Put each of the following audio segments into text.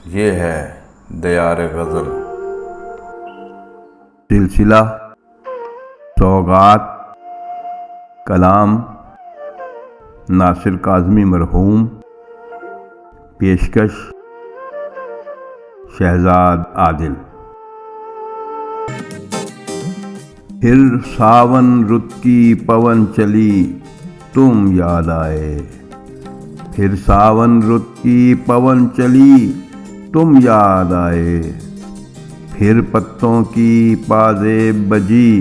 ये है दयार गज़ल। सिलसिला सौगात कलाम नासिर काज़मी मरहूम। पेशकश शहजाद आदिल। फिर सावन रुत की पवन चली तुम याद आए। फिर सावन रुत की पवन चली तुम याद आए। फिर पत्तों की पाजेब बजी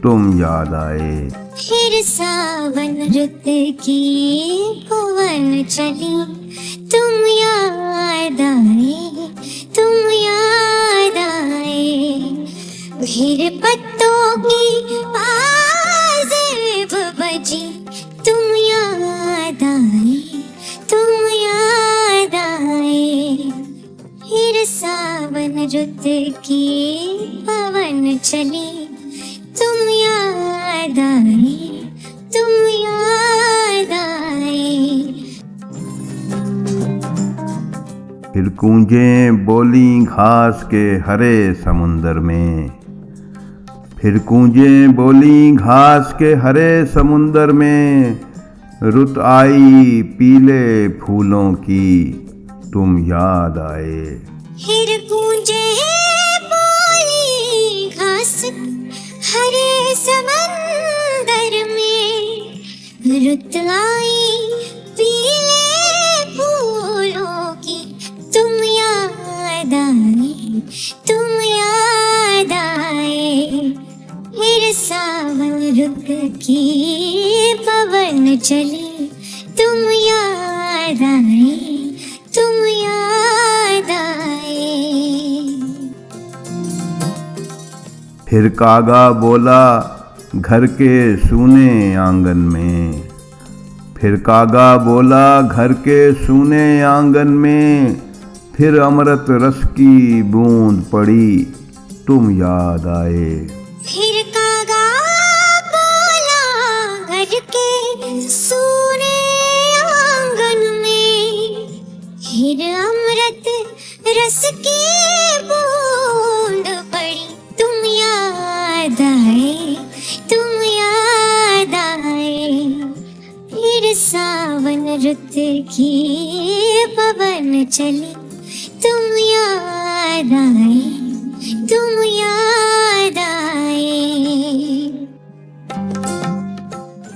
तुम याद आए। फिर सावन रुत की पवन चली तुम याद आए, तुम याद आए। फिर पत्तों की पाजेब बजी तुम याद आए, तुम याद आए। फिर सावन रुत की पवन चली तुम याद आए, तुम याद आए। फिर कूंजें बोली घास के हरे समुंदर में। फिर कूंजें बोली घास के हरे समुंदर में। रुत आई पीले फूलों की तुम याद आए। फिर गूंजे बोली घास हरे समंदर में। रुत आई पीले फूलों की तुम याद आए, तुम याद आए। फिर सावन रुत की पवन चली तुम याद आए, तुम याद आए। फिर कागा बोला घर के सूने आंगन में। फिर कागा बोला घर के सूने आंगन में। फिर अमृत रस की बूंद पड़ी तुम याद आए। फिर कागा बोला घर के सूने आंगन में। फिर अमृत रस की बूंद पड़ी तुम याद आए, तुम याद आए। फिर सावन रुत की पवन चली तुम याद आए, तुम याद आए।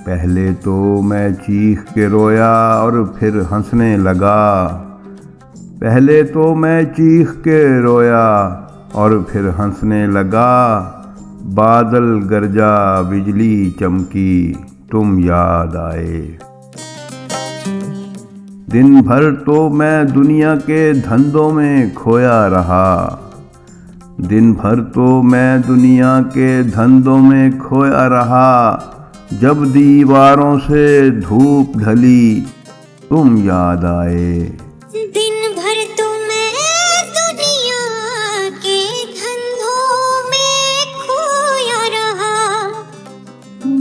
पहले तो मैं चीख के रोया और फिर हंसने लगा। पहले तो मैं चीख के रोया और फिर हंसने लगा। बादल गरजा बिजली चमकी तुम याद आए। दिन भर तो मैं दुनिया के धंधों में खोया रहा। दिन भर तो मैं दुनिया के धंधों में खोया रहा। जब दीवारों से धूप ढली तुम याद आए। दिन भर तो मैं दुनिया के धंधों में खोया रहा।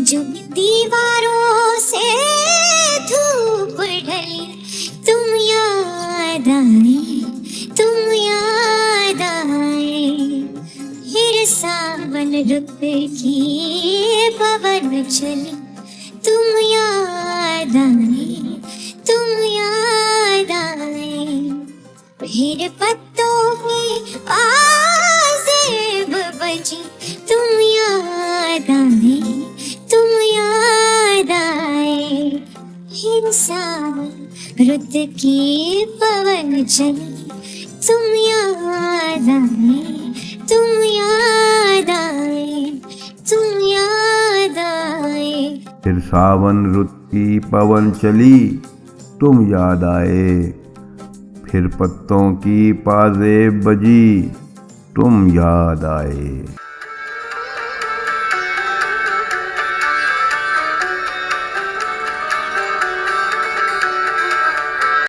जब दीवारों से धूप ढली तुम याद आए, तुम याद आए। फिर सावन रुत की पवन चली तुम याद आए, तुम याद आए। फिर पत्तों की पाजेब बजी तुम याद आए, तुम याद आए। फिर सावन रुत की पवन चली तुम याद आए, तुम याद आए, तुम याद आए। फिर सावन रुत की पवन चली तुम याद आए। फिर पत्तों की पाजेब बजी तुम याद आए।